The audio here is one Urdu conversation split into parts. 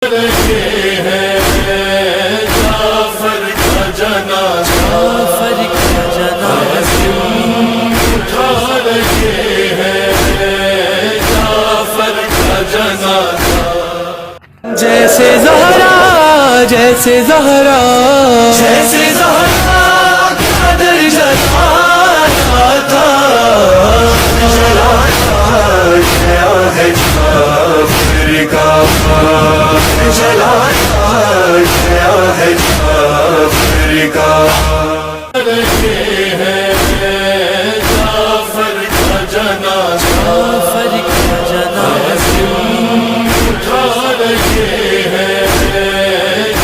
یہ ہے جعفر کا جنازہ، اٹھا رہے ہیں جعفر کا جنازہ۔ جیسے زہرا جیسے زہرا جیسے زہرا کا درجہ تھا، جلایا گیا ہے جعفر کا، جلایا گیا ہے جعفر کا۔ یہ ہے جعفر کا جنازہ، اٹھا رہے ہیں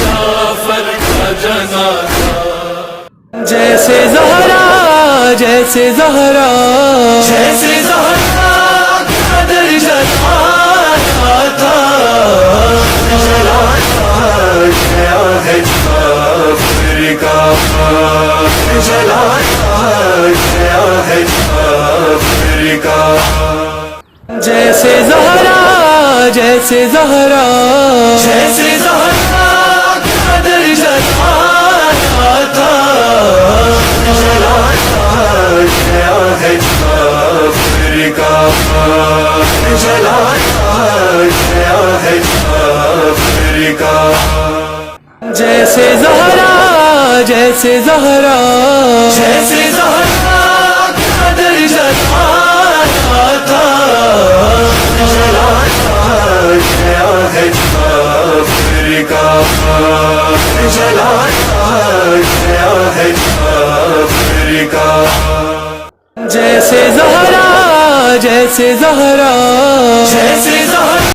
جعفر کا جنازہ۔ جیسے زہرا جیسے زہرا جیسے زہرا کا درجہ تھا، جلایا گیا ہے جعفر کا، جلایا گیا ہے جعفر کا۔ جیسے زہرا جیسے زہرا جیسے زہرا کا درجہ تھا، جلایا گیا ہے جعفر کا، جلایا گیا ہے جعفر کا۔ جیسے زہرا جیسے زہرا جیسے زہرا کا درجہ تھا، جلایا گیا ہے جعفر کا، جلایا گیا ہے جعفر کا۔ جیسے زہرا جیسے زہرا جیسے زہرا